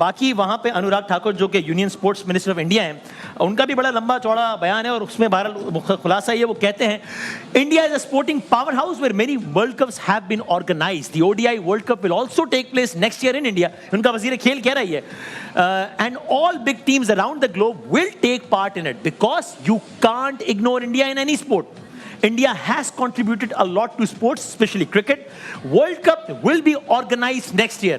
बाकी वहाँ पे अनुराग ठाकुर जो कि union sports minister of India हैं, उनका भी बड़ा लंबा चौड़ा बयान है और उसमें बहरहाल खुलासा ये वो कहते हैं, India is a sporting power house where many world cups have been organised, the ODI world cup will also take place next year in India. उनका वजीर खेल कह रही है, and all big teams around the globe will take part in it because you can't ignore India in any sport. India has contributed a lot to sports, especially cricket. World Cup will be organized next year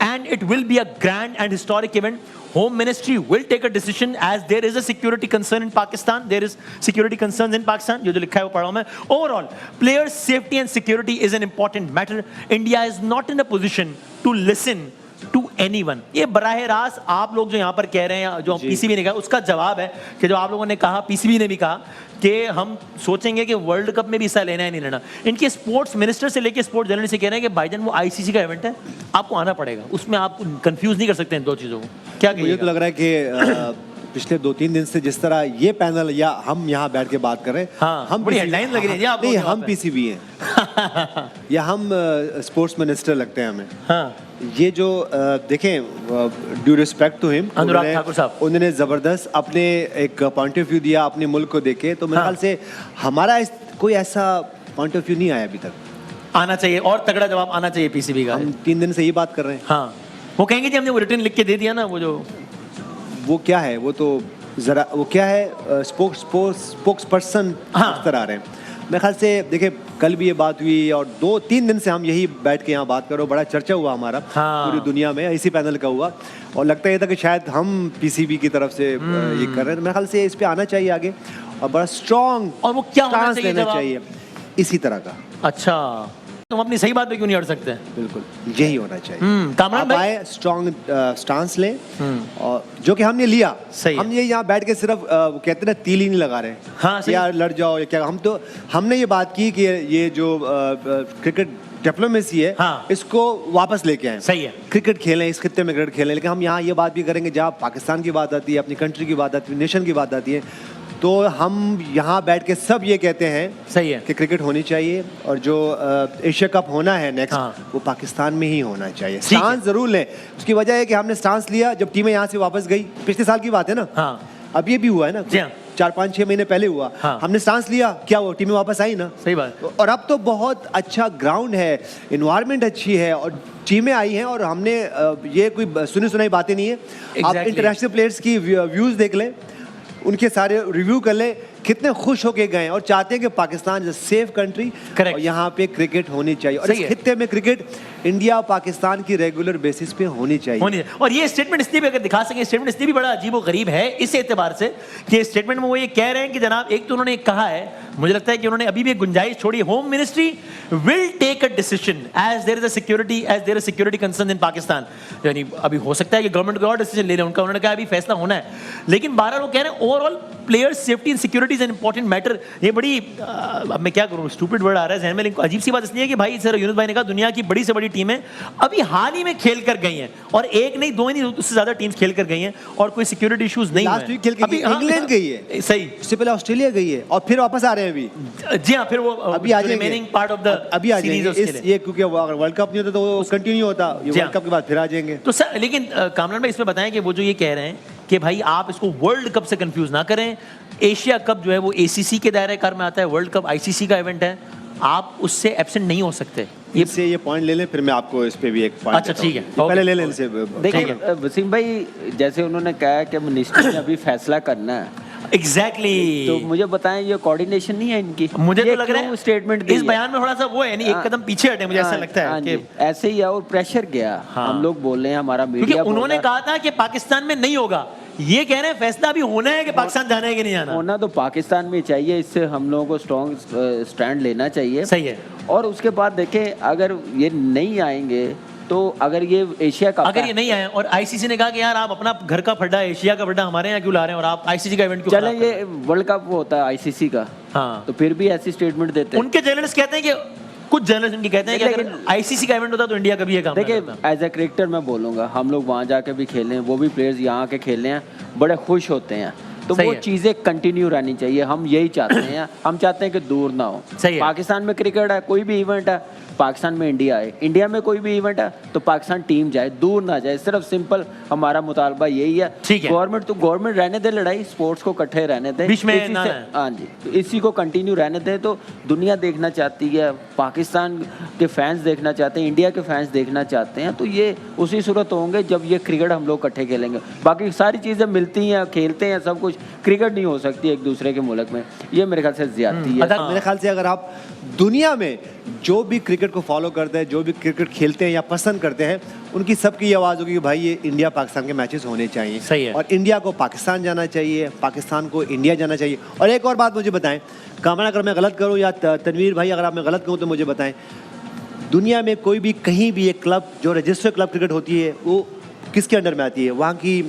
and it will be a grand and historic event. Home Ministry will take a decision as there is a security concern in Pakistan. There is security concerns in Pakistan. जो लिखा है वो पढ़ा हूँ मैं. Overall, players' safety and security is an important matter. India is not in a position to listen to anyone. ये बराह रास्त आप लोग जो यहाँ पर कह रहे हैं, जो पीसीबी ने कहा, उसका जवाब है कि जो आप लोगों ने कहा, पीसीबी ने भी कहा कि हम सोचेंगे कि वर्ल्ड कप में भी हिस्सा लेना है नहीं लेना. इनके स्पोर्ट्स मिनिस्टर से लेके स्पोर्ट्स जर्नलिस्ट से कह रहे हैं कि भाईजान वो आईसीसी का इवेंट है, आपको आना पड़ेगा, उसमें आप कंफ्यूज नहीं कर सकते इन दो चीज़ों को. क्या मुझे तो लग रहा है कि पिछले 2-3 दिन से जिस तरह ये पैनल या हम यहाँ बैठ के बात कर रहे हैं, हाँ, हम बड़ी हेडलाइन लग रही है आप. नहीं, हम पीसीबी हैं या हम स्पोर्ट्स मिनिस्टर लगते हैं हमें. हाँ. ये जो देखें, due respect to him, Anurag Thakur साहब, उन्होंने जबरदस्त अपने एक पॉइंट ऑफ व्यू दिया अपने मुल्क को देके. तो मेरे ख्याल से हमारा कोई ऐसा पॉइंट ऑफ व्यू नहीं आया अभी तक. आना चाहिए और तगड़ा जवाब आना चाहिए पीसीबी का. हम 3 दिन से ये बात कर रहे हैं. हाँ, वो कहेंगे जी हमने वो रिटर्न लिख के दे दिया ना, वो क्या है, वो तो जरा वो क्या है, स्पोक्स पर्सन नजर आ रहे हैं. मेरे ख्याल से देखिए कल भी ये बात हुई और 2-3 दिन से हम यही बैठ के यहाँ बात कर रहे हो. बड़ा चर्चा हुआ हमारा पूरी दुनिया में, इसी पैनल का हुआ, और लगता है था कि शायद हम पीसीबी की तरफ से ये कर रहे हैं. मेरे ख्याल से इस पे आना चाहिए आगे और बड़ा स्ट्रॉन्ग, और वो क्या होना चाहिए इसी तरह का. अच्छा, तुम अपनी सही बात पे क्यों नहीं अड़ सकते? बिल्कुल यही होना चाहिए. कामरान भाई स्ट्रॉन्ग स्टांस लें, और जो कि हमने लिया. हम ये यहाँ बैठ के सिर्फ कहते हैं ना, तिल ही नहीं लगा रहे. हाँ, यार लड़ जाओ या क्या. हमने ये बात की कि ये जो क्रिकेट डिप्लोमेसी है, हाँ, इसको वापस लेके आए. सही है, क्रिकेट खेलें, इस खित्ते में क्रिकेट खेलें. लेकिन हम यहाँ ये बात भी करेंगे, जहाँ पाकिस्तान की बात आती है, अपनी कंट्री की बात आती है, नेशन की बात आती है, तो हम यहाँ बैठ के सब ये कहते हैं, सही है, कि क्रिकेट होनी चाहिए और जो एशिया कप होना है नेक्स्ट, हाँ, वो पाकिस्तान में ही होना चाहिए. स्टांस जरूर लें. उसकी वजह है कि हमने स्टांस लिया जब टीमें यहाँ से वापस गई. पिछले साल की बात है ना. हाँ. अब ये भी हुआ है ना, 4-5-6 महीने पहले हुआ. हाँ. हमने स्टांस लिया, क्या हुआ, टीमें वापस आई ना. सही बात. और अब तो बहुत अच्छा ग्राउंड है, एनवायरनमेंट अच्छी है और टीमें आई हैं, और हमने ये कोई सुनी सुनाई बातें नहीं है. आप इंटरनेशनल प्लेयर्स की व्यूज देख लें, उनके सारे रिव्यू कर ले, कितने खुश होके गए और चाहते हैं कि पाकिस्तान इज सेफ कंट्री और यहाँ पे क्रिकेट होनी चाहिए. और इस खित्ते में क्रिकेट इंडिया और पाकिस्तान की रेगुलर बेसिस पे होनी चाहिए. और ये स्टेटमेंट इसलिए भी अगर दिखा सके, स्टेटमेंट इसलिए भी बड़ा अजीब और गरीब है इस एतबार से कि स्टेटमेंट में वो ये कह रहे हैं कि जनाब, एक तो उन्होंने कहा है, मुझे लगता है कि उन्होंने अभी भी गुंजाइश छोड़ी, home ministry will take a decision as there is a security concern in Pakistan. यानी अभी हो सकता है कि गवर्नमेंट कोई और डिसीजन ले रहे हैं, उनका उन्होंने कहा अभी फैसला होना है. लेकिन बहरहाल वो कह रहे हैं overall players safety and security is an important matter. ये बड़ी अब मैं क्या करूं, स्टूपिड वर्ड आ रहा है जहन में, लेकिन अजीब सी बात इसलिए कि भाई सर यूनुस भाई ने कहा दुनिया की बड़ी से बड़ी टीमें अभी हाल ही में खेल कर गई हैं, और एक नहीं, दो नहीं, उससे ज्यादा टीम्स खेल कर गई हैं और कोई सिक्योरिटी इश्यूज नहीं. लास्ट वीक खेल के इंग्लैंड गई है, सही, उससे पहले ऑस्ट्रेलिया गई है और फिर वापस आ रहे हैं अभी. जी हाँ, फिर वो अभी आ जाएंगे, रिमेनिंग पार्ट ऑफ द अभी आ जाएंगे. ये क्योंकि अगर वर्ल्ड कप नहीं होता तो वो कंटिन्यू होता, ये वर्ल्ड कप के बाद फिर आ जाएंगे. तो सर लेकिन कामरान भाई इसमें बताएं कि वो जो ये कह रहे हैं कि भाई आप इसको वर्ल्ड कप से कंफ्यूज ना करें, एशिया कप जो है वो एसीसी के दायरे कार में आता है, वर्ल्ड कप आईसीसी का इवेंट है, आप उससे एब्सेंट नहीं हो सकते. ये पॉइंट ले लें, फिर मैं आपको इस पे भी एक पॉइंट. अच्छा ठीक है, पहले ले लें इनसे. देखिए वसीम भाई, जैसे उन्होंने कहा कि मिनिस्टर ने अभी फैसला करना है, एग्जैक्टली तो मुझे बताएं ये कोऑर्डिनेशन नहीं है इनकी. मुझे तो लग रहा है स्टेटमेंट इस बयान में थोड़ा सा वो है नहीं, एक कदम पीछे हटे, मुझे ऐसा लगता है कि ऐसे ही है. और प्रेशर गया, हम लोग बोल रहे हैं, हमारा मीडिया, उन्होंने कहा था कि पाकिस्तान में नहीं होगा, ये कह रहे हैं फैसला अभी होना है कि पाकिस्तान जाना है कि नहीं जाना. होना तो पाकिस्तान में चाहिए, इससे हम लोगों को स्ट्रॉन्ग स्टैंड लेना चाहिए. सही है. और उसके बाद देखें, अगर ये नहीं आएंगे तो अगर ये एशिया कप, अगर ये नहीं आए और आईसीसी ने कहा कि यार आप अपना घर का फड्डा, एशिया का फड्डा हमारे यहाँ क्यों ला रहे हैं और आप आईसीसी का इवेंट क्यों चले, ये वर्ल्ड कप होता है आईसीसी का. हाँ, तो फिर भी ऐसी स्टेटमेंट देते हैं. उनके जर्नलिस्ट कहते हैं कि कुछ जर्नलिस्ट उनकी कहते हैं कि अगर आईसीसी का इवेंट होता तो इंडिया कभी ये काम देखिए, एज ए क्रिकेटर मैं बोलूँगा, हम लोग वहाँ जाके भी खेले हैं, वो भी प्लेयर्स यहाँ के खेले हैं, बड़े खुश होते हैं. तो वो चीज़ें कंटिन्यू रहनी चाहिए. हम यही चाहते हैं, हम चाहते हैं कि दूर ना हो. पाकिस्तान में क्रिकेट है, कोई भी इवेंट है, पाकिस्तान में इंडिया आए, इंडिया में कोई भी इवेंट है तो पाकिस्तान टीम जाए, दूर ना जाए, सिर्फ सिंपल हमारा मुतालबा यही है। ठीक है। गवर्नमेंट रहने दे लड़ाई, स्पोर्ट्स को इकट्ठे रहने दे, बीच में ना आए। हाँ जी, तो इसी को कंटिन्यू रहने दे। तो दुनिया देखना चाहती है, पाकिस्तान के फैंस देखना चाहते हैं, इंडिया के फैंस देखना चाहते हैं, तो ये उसी सूरत होंगे जब ये क्रिकेट हम लोग इकट्ठे खेलेंगे। बाकी सारी चीज़ें मिलती हैं, खेलते हैं सब कुछ, क्रिकेट नहीं हो सकती एक दूसरे के मुल्क में, ये मेरे ख्याल से ज्यादती है। मेरे ख्याल से अगर आप दुनिया में जो भी क्रिकेट को फॉलो करते हैं, जो भी क्रिकेट खेलते हैं या पसंद करते हैं, उनकी सबकी ये आवाज़ होगी कि भाई ये इंडिया पाकिस्तान के मैचेस होने चाहिए। सही है। और इंडिया को पाकिस्तान जाना चाहिए, पाकिस्तान को इंडिया जाना चाहिए। और एक और बात मुझे बताएं, कामना अगर मैं गलत करूं या तनवीर भाई अगर आप मैं गलत कहूं तो मुझे बताएं, दुनिया में कोई भी कहीं भी एक क्लब जो रजिस्टर्ड क्लब क्रिकेट होती है वो किसके अंडर में आती है? वहाँ की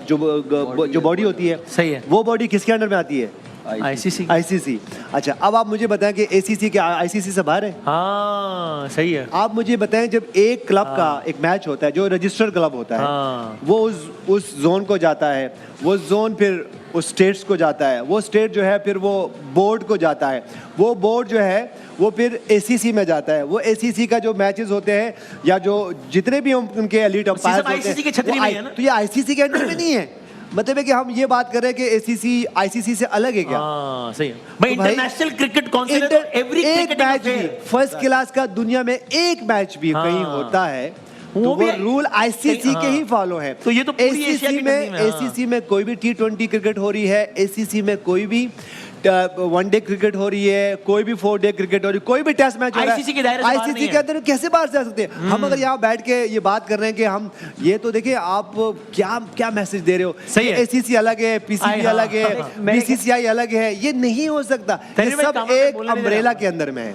जो बॉडी होती है, सही है, वो बॉडी किसके अंडर में आती है? आईसीसी। अच्छा, अब आप मुझे बताएं कि एसीसी क्या आईसीसी से बाहर है? हाँ सही है। आप मुझे बताएं जब एक क्लब का एक मैच होता है जो रजिस्टर्ड क्लब होता है, वो उस जोन को जाता है, वो जोन फिर उस स्टेट्स को जाता है, वो स्टेट जो है फिर वो बोर्ड को जाता है, वो बोर्ड जो है वो फिर एसीसी में जाता है, वो एसीसी का जो मैचेस होते हैं या जो जितने भी उनके एलीट अंपायर होते हैं, तो ये आईसीसी के अंडर में नहीं है। मतलब है कि हम ये बात कर रहे हैं कि एसीसी आईसीसी से अलग है क्या? सही है भाई। इंटरनेशनल क्रिकेट काउंसिल एवरी एक मैच भी फर्स्ट क्लास का दुनिया में एक मैच भी कहीं होता है तो वो रूल आईसीसी के ही फॉलो है। तो ये तो पूरी एसीसी में कोई भी T20 क्रिकेट हो रही है, एसीसी में कोई भी वनडे क्रिकेट हो रही है, कोई भी 4 डे क्रिकेट हो रही है, कोई भी टेस्ट मैच हो रहा है, आईसीसी के अंदर कैसे बाहर जा सकते हैं? हम अगर यहाँ बैठ के ये बात कर रहे हैं कि हम ये तो देखिए आप क्या मैसेज दे रहे हो, सही है, एसीसी अलग है, पीसीबी अलग है, बीसीसीआई अलग है, ये नहीं हो सकता, ये सब एक अम्ब्रेला के अंदर में है।